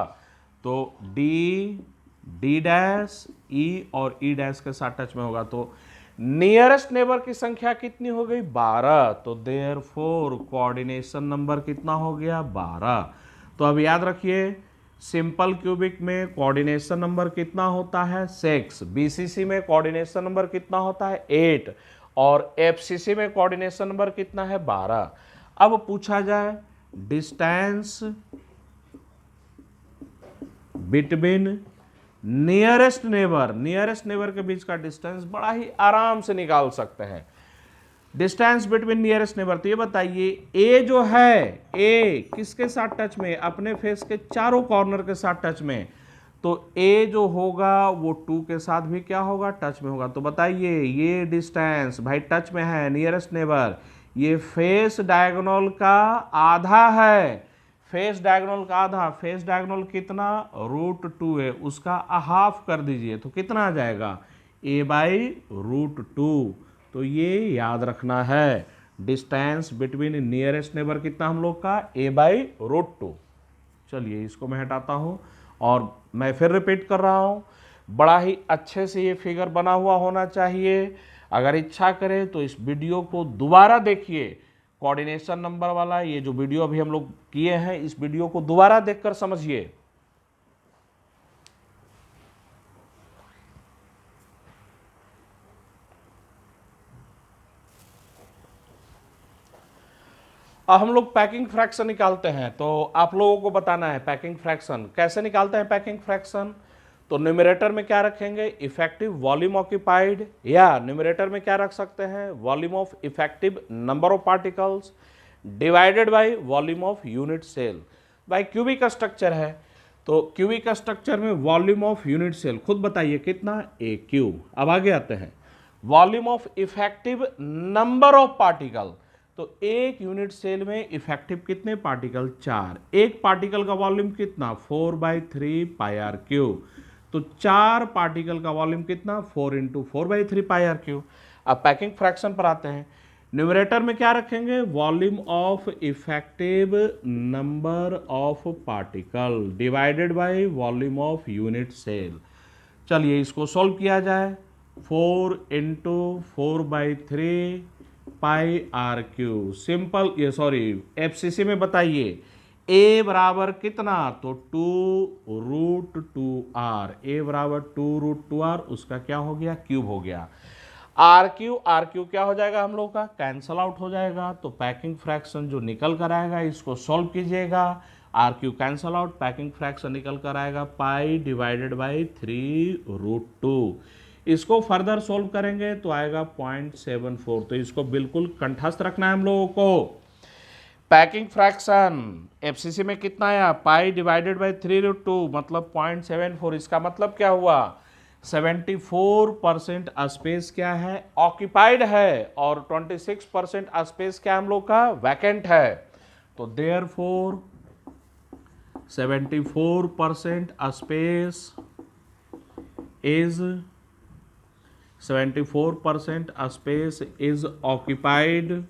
तो डी डैश, ई और ई डैश के साथ टच में होगा। तो नियरेस्ट नेबर की संख्या कितनी हो गई, 12। तो देयरफॉर कोऑर्डिनेशन नंबर कितना हो गया, 12। तो अब याद रखिए, सिंपल क्यूबिक में कोऑर्डिनेशन नंबर कितना होता है, 6। बीसीसी में कोऑर्डिनेशन नंबर कितना होता है, 8। और एफसीसी में कोऑर्डिनेशन नंबर कितना है, 12। अब पूछा जाए डिस्टेंस बिटवीन नियरेस्ट नेबर के बीच का डिस्टेंस बड़ा ही आराम से निकाल सकते हैं। डिस्टेंस बिटवीन नियरेस्ट नेबर, तो ये बताइए ए जो है, ए किसके साथ टच में, अपने फेस के चारों कॉर्नर के साथ टच में, तो ए जो होगा वो 2 के साथ भी क्या होगा, टच में होगा। तो बताइए ये डिस्टेंस भाई टच में है, नियरेस्ट नेबर, ये फेस डायगोनल का आधा है, फेस डायगोनल का आधा, फेस डायगोनल कितना, √2 है, उसका हाफ कर दीजिए तो कितना आ जाएगा, a/√2। तो ये याद रखना है, डिस्टेंस बिटवीन नियरेस्ट नेबर कितना हम लोग का, a/√2। चलिए इसको मैं हटाता हूँ और मैं फिर रिपीट कर रहा हूँ, बड़ा ही अच्छे से ये फिगर बना हुआ होना चाहिए। अगर इच्छा करें तो इस वीडियो को दोबारा देखिए, कोऑर्डिनेशन नंबर वाला ये जो वीडियो अभी हम लोग किए हैं, इस वीडियो को दोबारा देखकर समझिए। अब हम लोग पैकिंग फ्रैक्शन निकालते हैं, तो आप लोगों को बताना है पैकिंग फ्रैक्शन कैसे निकालते हैं। पैकिंग फ्रैक्शन तो न्यूमरेटर में क्या रखेंगे, इफेक्टिव वॉल्यूम ऑक्यूपाइड, या न्यूमरेटर में क्या रख सकते हैं, volume of effective number of particles divided by volume of unit cell. भाई क्यूबिक स्ट्रक्चर है, तो क्यूबिक स्ट्रक्चर में वॉल्यूम ऑफ यूनिट सेल खुद बताइए कितना, AQ। अब आगे आते हैं, volume of effective number of particle, तो एक यूनिट सेल में इफेक्टिव कितने पार्टिकल, 4, एक पार्टिकल का वॉल्यूम कितना, 4/3 πr³, तो 4 पार्टिकल का वॉल्यूम कितना, 4 × 4/3 πr³। अब पैकिंग फ्रैक्शन पर आते हैं, न्यूमरेटर में क्या रखेंगे, volume of effective number of particle divided by volume of unit cell. चलिए इसको सॉल्व किया जाए, 4 × 4/3 πr³, सिंपल, ये सॉरी FCC में बताइए a बराबर कितना, तो 2√2r, a बराबर 2√2r, उसका क्या हो गया, क्यूब हो गया। r³ क्या हो जाएगा हम लोग का, कैंसल आउट हो जाएगा। तो पैकिंग फ्रैक्शन जो निकल कर आएगा इसको सॉल्व कीजिएगा, r³ cancel out, packing fraction निकल कर आएगा π/3√2। इसको फर्दर सोल्व करेंगे तो आएगा 0.74। तो इसको बिल्कुल कंठस्थ रखना है हम लोगों को। पैकिंग फ्रैक्शन FCC में कितना आया, π/3√2 मतलब 0.74। इसका मतलब क्या हुआ, 74% स्पेस क्या है, ऑक्यूपाइड है, और 26% स्पेस क्या हम लोग का, वैकेंट है। तो therefore 74% space is 74% space is occupied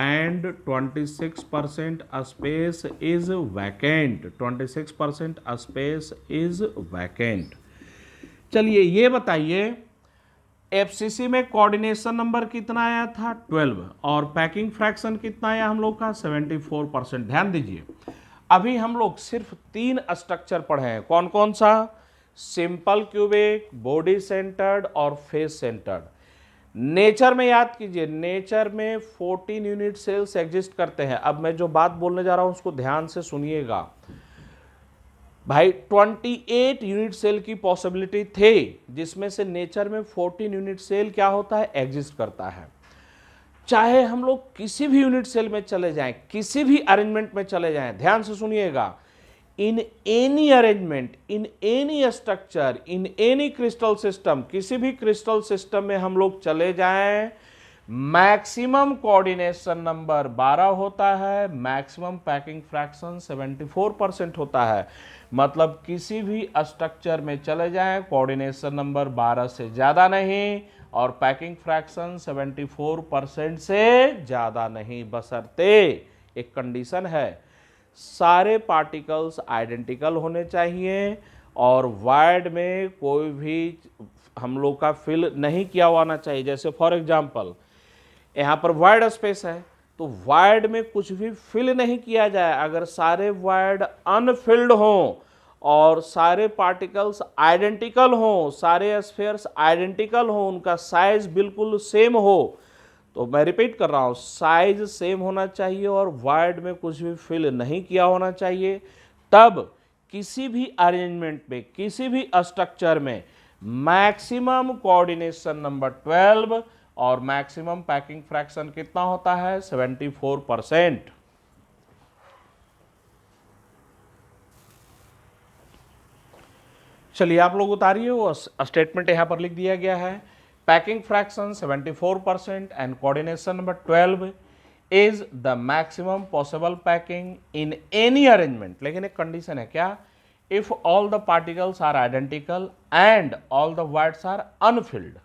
and 26% space is vacant, 26% space is vacant। चलिए ये बताइए FCC में कोऑर्डिनेशन नंबर कितना आया था, 12, और पैकिंग फ्रैक्शन कितना आया हम लोग का, 74%। ध्यान दीजिए अभी हम लोग सिर्फ 3 स्ट्रक्चर पढ़े हैं, कौन कौन सा, सिंपल क्यूबिक, बॉडी सेंटर्ड और फेस सेंटर्ड। नेचर में याद कीजिए, नेचर में 14 यूनिट सेल्स एग्जिस्ट करते हैं। अब मैं जो बात बोलने जा रहा हूं उसको ध्यान से सुनिएगा भाई, 28 यूनिट सेल की पॉसिबिलिटी थे, जिसमें से नेचर में 14 यूनिट सेल क्या होता है, एग्जिस्ट करता है। चाहे हम लोग किसी भी यूनिट सेल में चले जाएं, किसी भी अरेंजमेंट में चले जाएं, ध्यान से सुनिएगा, इन any arrangement, in any structure, in any crystal system, किसी भी क्रिस्टल सिस्टम में हम लोग चले जाएं, मैक्सिमम कोऑर्डिनेशन नंबर 12 होता है, मैक्सिमम पैकिंग फ्रैक्शन 74% होता है। मतलब किसी भी स्ट्रक्चर में चले जाएं, कोऑर्डिनेशन नंबर 12 से ज़्यादा नहीं और पैकिंग फ्रैक्शन 74% से ज़्यादा नहीं, बशर्ते एक कंडीशन है, सारे पार्टिकल्स आइडेंटिकल होने चाहिए और वाइड में कोई भी हम लोग का फिल नहीं किया हुआ होना चाहिए। जैसे फॉर एग्जांपल यहाँ पर वाइड स्पेस है, तो वाइड में कुछ भी फिल नहीं किया जाए। अगर सारे वाइड अनफिल्ड हों और सारे पार्टिकल्स आइडेंटिकल हों, सारे स्फीयर्स आइडेंटिकल हों, उनका साइज बिल्कुल सेम हो, तो मैं रिपीट कर रहा हूँ, साइज सेम होना चाहिए और वाइड में कुछ भी फिल नहीं किया होना चाहिए, तब किसी भी अरेंजमेंट में, किसी भी स्ट्रक्चर में मैक्सिमम कोऑर्डिनेशन नंबर 12 और मैक्सिमम पैकिंग फ्रैक्शन कितना होता है 74%। चलिए आप लोग उतारिए, वो स्टेटमेंट यहां पर लिख दिया गया है। Packing fraction 74% and coordination number 12 is the maximum possible packing in any arrangement. लेकिन एक कंडीशन है, क्या? If all the particles are identical and all the voids are unfilled.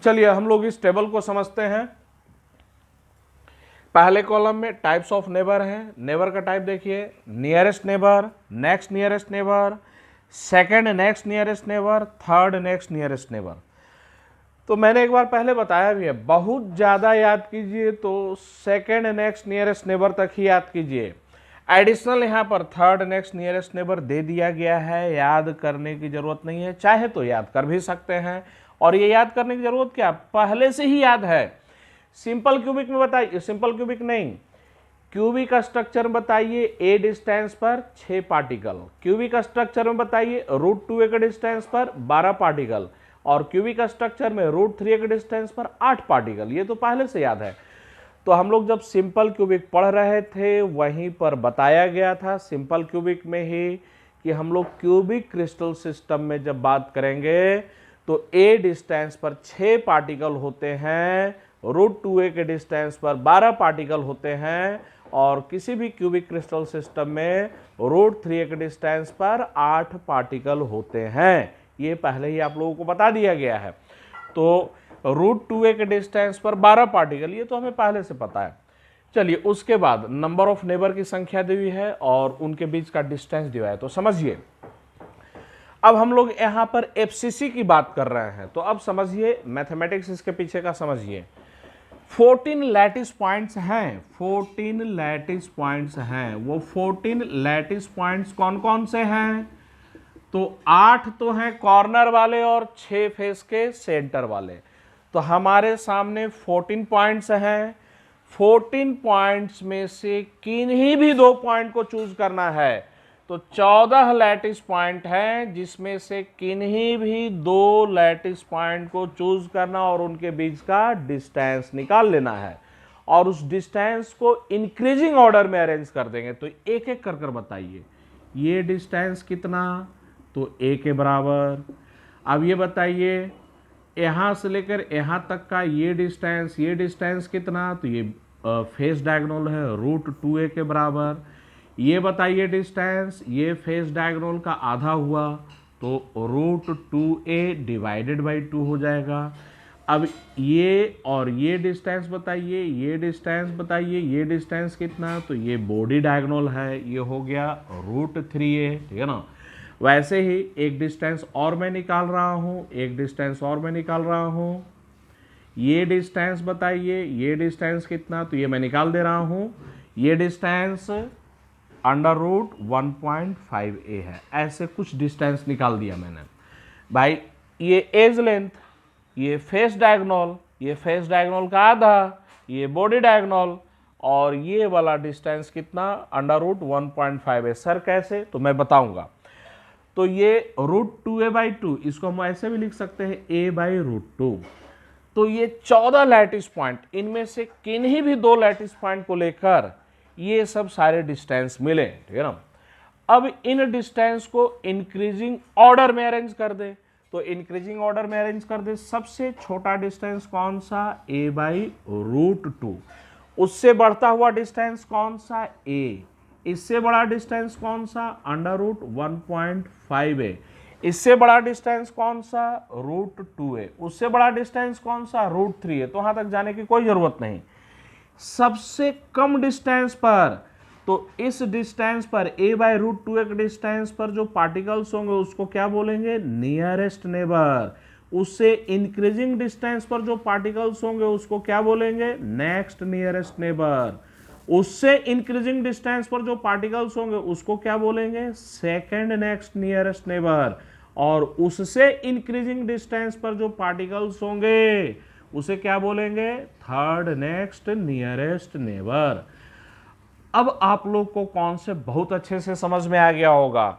चलिए हम लोग इस टेबल को समझते हैं। पहले कॉलम में टाइप्स ऑफ नेबर है। नेबर का टाइप देखिए, nearest neighbour, next nearest neighbour, second next nearest neighbour, third next nearest neighbour. तो मैंने एक बार पहले बताया भी है, बहुत ज़्यादा याद कीजिए तो सेकंड नेक्स्ट नियरेस्ट नेबर तक ही याद कीजिए। एडिशनल यहाँ पर थर्ड नेक्स्ट नियरेस्ट नेबर दे दिया गया है, याद करने की जरूरत नहीं है, चाहे तो याद कर भी सकते हैं। और ये याद करने की जरूरत क्या, पहले से ही याद है। सिंपल क्यूबिक में बताइए, सिंपल क्यूबिक नहीं, क्यूबिक स्ट्रक्चर में बताइए ए डिस्टेंस पर 6 पार्टिकल, क्यूबिक स्ट्रक्चर में बताइए √2a के डिस्टेंस पर 12 पार्टिकल, और क्यूबिक स्ट्रक्चर में √3a के डिस्टेंस पर 8 पार्टिकल। ये तो पहले से याद है। तो हम लोग जब सिंपल क्यूबिक पढ़ रहे थे वहीं पर बताया गया था सिंपल क्यूबिक में ही कि हम लोग क्यूबिक क्रिस्टल सिस्टम में जब बात करेंगे तो ए डिस्टेंस पर 6 पार्टिकल होते हैं, √2a के डिस्टेंस पर 12 पार्टिकल होते हैं, और किसी भी क्यूबिक क्रिस्टल सिस्टम में √3a के डिस्टेंस पर 8 पार्टिकल होते हैं। ये पहले ही आप लोगों को बता दिया गया है। तो √2a के डिस्टेंस पर 12 पार्टिकल, ये तो हमें पहले से पता है। चलिए उसके बाद नंबर ऑफ नेबर की संख्या दी हुई है और उनके बीच का डिस्टेंस दिया है। तो समझिए, अब हम लोग यहाँ पर एफसीसी की बात कर रहे हैं, तो अब समझिए मैथमेटिक्स इसके पीछे का समझिए। 14 लैटिस पॉइंट्स हैं, 14 लैटिस पॉइंट्स हैं। वो 14 लैटिस पॉइंट्स कौन कौन से हैं? तो 8 तो हैं कॉर्नर वाले और 6 फेस के सेंटर वाले। तो हमारे सामने 14 पॉइंट्स हैं। 14 पॉइंट्स में से किन्हीं भी 2 पॉइंट को चूज करना है। तो 14 लैटिस पॉइंट हैं जिसमें से किन्हीं भी 2 लैटिस पॉइंट को चूज करना और उनके बीच का डिस्टेंस निकाल लेना है, और उस डिस्टेंस को इंक्रीजिंग ऑर्डर में अरेंज कर देंगे। तो एक एक कर कर बताइए, ये डिस्टेंस कितना? तो a के बराबर। अब ये बताइए यहाँ से लेकर यहाँ तक का ये डिस्टेंस कितना? तो ये फेस डायगोनल है, √2a के बराबर। ये बताइए डिस्टेंस, ये फेस डायगोनल का आधा हुआ तो √2a डिवाइडेड बाई 2 हो जाएगा। अब ये और ये डिस्टेंस बताइए, ये डिस्टेंस बताइए, ये डिस्टेंस कितना? तो ये बॉडी डायगोनल है, ये हो गया √3a, ठीक है ना। वैसे ही एक डिस्टेंस और मैं निकाल रहा हूँ, एक डिस्टेंस और मैं निकाल रहा हूँ। ये डिस्टेंस बताइए, ये डिस्टेंस कितना? तो ये मैं निकाल दे रहा हूँ। ये डिस्टेंस √1.5a है। ऐसे कुछ डिस्टेंस निकाल दिया मैंने भाई। ये एज लेंथ, ये फेस डायगोनल, ये फेस डायगोनल का आधा, ये बॉडी डायगोनल, और ये वाला डिस्टेंस कितना? √1.5a। सर कैसे? तो मैं बताऊंगा। तो ये √2a/2, इसको हम ऐसे भी लिख सकते हैं a/√2। तो ये 14 लैटिस पॉइंट, इनमें से किन्हीं भी 2 लैटिस पॉइंट को लेकर ये सब सारे डिस्टेंस मिले, ठीक है ना। अब इन डिस्टेंस को इंक्रीजिंग ऑर्डर में अरेंज कर दे। तो इंक्रीजिंग ऑर्डर में अरेंज कर दे। सबसे छोटा डिस्टेंस कौन सा? a/√2। उससे बढ़ता हुआ डिस्टेंस कौन सा? a। इससे बड़ा डिस्टेंस कौन सा? √1.5a। इससे बड़ा डिस्टेंस कौन सा? √2a। उससे बड़ा डिस्टेंस कौन सा? √3a। तो वहां तक जाने की कोई जरूरत नहीं। सबसे कम डिस्टेंस पर, तो इस डिस्टेंस पर a/√2a के डिस्टेंस पर जो पार्टिकल्स होंगे उसको क्या बोलेंगे? Nearest neighbour. उससे इंक्रीजिंग डिस्टेंस पर जो पार्टिकल्स होंगे उसको क्या बोलेंगे? Next nearest neighbour. उससे इंक्रीजिंग डिस्टेंस पर जो पार्टिकल्स होंगे उसको क्या बोलेंगे? Second next nearest neighbour. और उससे इंक्रीजिंग डिस्टेंस पर जो पार्टिकल्स होंगे उसे क्या बोलेंगे, थर्ड नेक्स्ट नियरेस्ट नेबर। अब आप लोग को कॉन्सेप्ट बहुत अच्छे से समझ में आ गया होगा।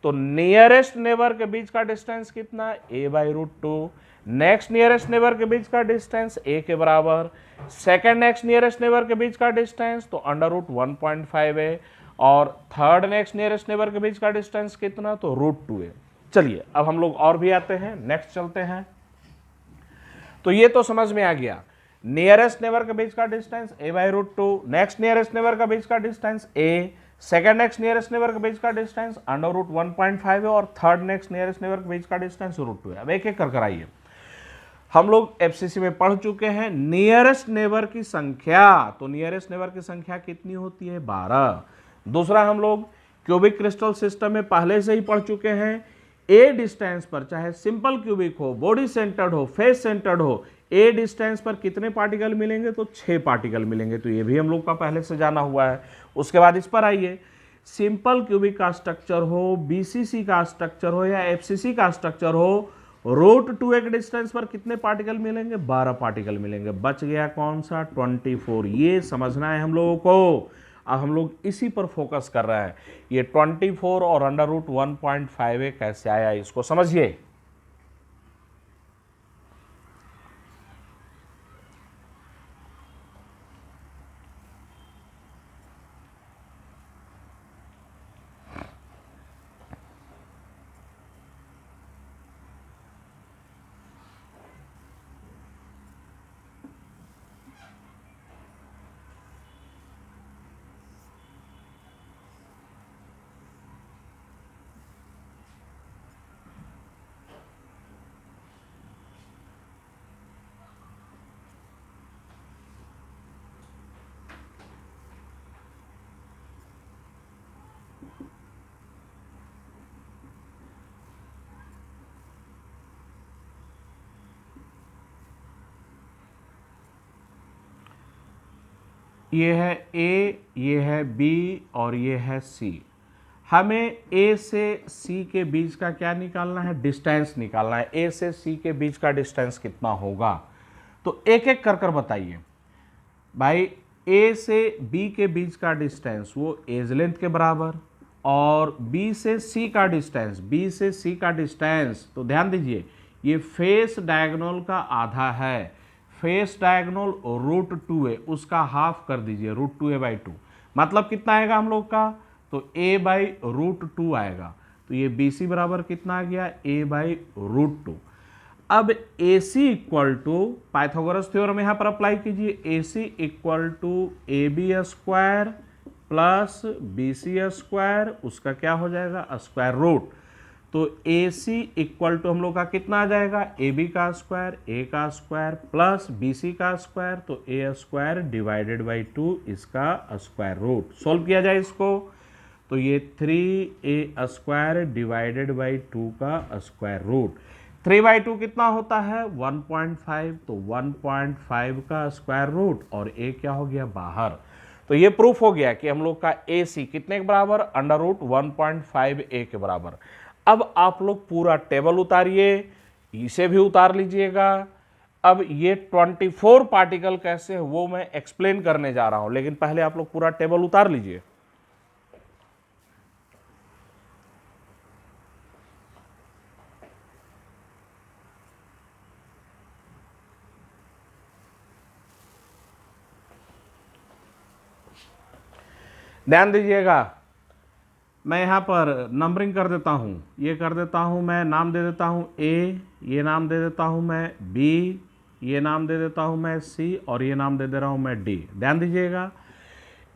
तो नियरेस्ट नेबर के बीच का डिस्टेंस कितना, a/√2। नेक्स्ट नियरेस्ट नेबर के बीच का डिस्टेंस a के बराबर। सेकेंड नेक्स्ट नियरेस्ट नेबर के बीच का डिस्टेंस तो √1.5 है, और थर्ड नेक्स्ट नियरेस्ट नेबर के बीच का डिस्टेंस कितना, तो √2 है। चलिए अब हम लोग और भी आते हैं, नेक्स्ट चलते हैं। तो ये तो समझ में आ गया, नियरेस्ट नेबर के बीच का distance a/√2, next nearest neighbour का बीच का distance a, second next nearest neighbour के बीच का डिस्टेंस √1.5 है, और थर्ड नेक्स्ट नियरेस्ट नेबर के बीच का डिस्टेंस √2 है। अब एक एक कर आइए। हम लोग एफसीसी में पढ़ चुके हैं नियरेस्ट नेबर की संख्या, तो नियरेस्ट नेबर की संख्या कितनी होती है, 12। दूसरा हम लोग क्यूबिक क्रिस्टल सिस्टम में पहले से ही पढ़ चुके हैं, ए डिस्टेंस पर, चाहे सिंपल क्यूबिक हो, बॉडी सेंटर्ड हो, फेस सेंटर्ड हो, ए डिस्टेंस पर कितने पार्टिकल मिलेंगे, तो 6 पार्टिकल मिलेंगे। तो ये भी हम लोग का पहले से जाना हुआ है। उसके बाद इस पर आइए, सिंपल क्यूबिक का स्ट्रक्चर हो, बीसीसी का स्ट्रक्चर हो, या एफसीसी का स्ट्रक्चर हो, √2 एक डिस्टेंस पर कितने पार्टिकल मिलेंगे, 12 पार्टिकल मिलेंगे। बच गया कौन सा, 24। ये समझना है हम लोगों को। अब हम लोग इसी पर फोकस कर रहे हैं, ये 24 और √1.5 कैसे आया, इसको समझिए। ये है ए, ये है बी और ये है सी। हमें ए से सी के बीच का क्या निकालना है, डिस्टेंस निकालना है। ए से सी के बीच का डिस्टेंस कितना होगा, तो एक एक कर बताइए भाई। ए से बी के बीच का डिस्टेंस वो एज लेंथ के बराबर, और बी से सी का डिस्टेंस, बी से सी का डिस्टेंस, तो ध्यान दीजिए ये फेस डायगोनल का आधा है। फेस डायगोनल √2 है, उसका हाफ कर दीजिए, √2a/2, मतलब कितना आएगा हम लोग का, तो a/√2 आएगा। तो ये BC बराबर कितना आ गया, a/√2। अब AC equal to, Pythagoras theorem यहां पर अप्लाई कीजिए, AC equal to AB² plus BC², उसका क्या हो जाएगा, स्क्वायर रूट। तो AC इक्वल टू हम लोग का कितना आ जाएगा, AB का स्क्वायर, A का स्क्वायर प्लस BC का स्क्वायर, तो A² डिवाइडेड बाई 2, इसका स्क्वायर रूट। सोल्व किया जाए इसको, तो ये 3A² डिवाइडेड बाई 2 का स्क्वायर रूट। 3/2 कितना होता है, 1.5, तो 1.5 का स्क्वायर रूट, और A क्या हो गया, बाहर। तो ये प्रूफ हो गया कि हम लोग का AC कितने के बराबर, √1.5A के बराबर। अब आप लोग पूरा टेबल उतारिए, इसे भी उतार लीजिएगा। अब ये 24 पार्टिकल कैसे है वो मैं एक्सप्लेन करने जा रहा हूं, लेकिन पहले आप लोग पूरा टेबल उतार लीजिए। ध्यान दीजिएगा, मैं यहाँ पर नंबरिंग कर देता हूँ, ये कर देता हूँ मैं, नाम दे देता हूँ A, ये नाम दे देता हूँ मैं B, ये नाम दे देता हूँ मैं C, और ये नाम दे दे रहा हूँ मैं D। ध्यान दीजिएगा,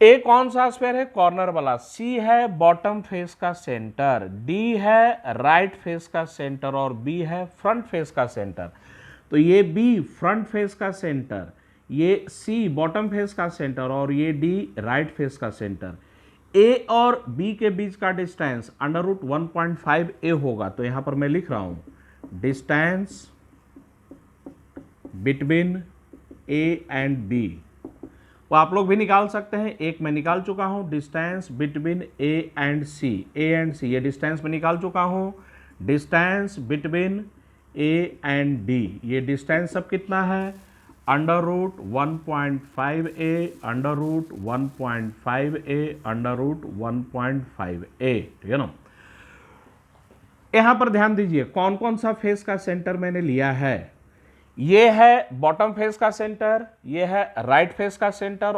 A कौन सा स्फीयर है, कॉर्नर वाला, C है बॉटम फेस का सेंटर, D है राइट फेस का सेंटर, और B है फ्रंट फेस का सेंटर। तो ये B फ्रंट फेस का सेंटर, ये C बॉटम फेस का सेंटर, और ये D राइट फेस का सेंटर। A और B के बीच का डिस्टेंस √1.5A होगा। तो यहां पर मैं लिख रहा हूं distance between A and B, वो आप लोग भी निकाल सकते हैं। एक मैं निकाल चुका हूं, distance between A and C, A and C, ये डिस्टेंस में निकाल चुका हूं। Distance between A and D, ये डिस्टेंस सब कितना है, अंडर रूट 1.5 ए, अंडर रूट 1.5 ए, अंडर रूट 1.5 ए, ठीक है ना। यहां पर ध्यान दीजिए कौन कौन सा फेस का सेंटर मैंने लिया है। ये है बॉटम फेस का सेंटर, ये है राइट फेस का सेंटर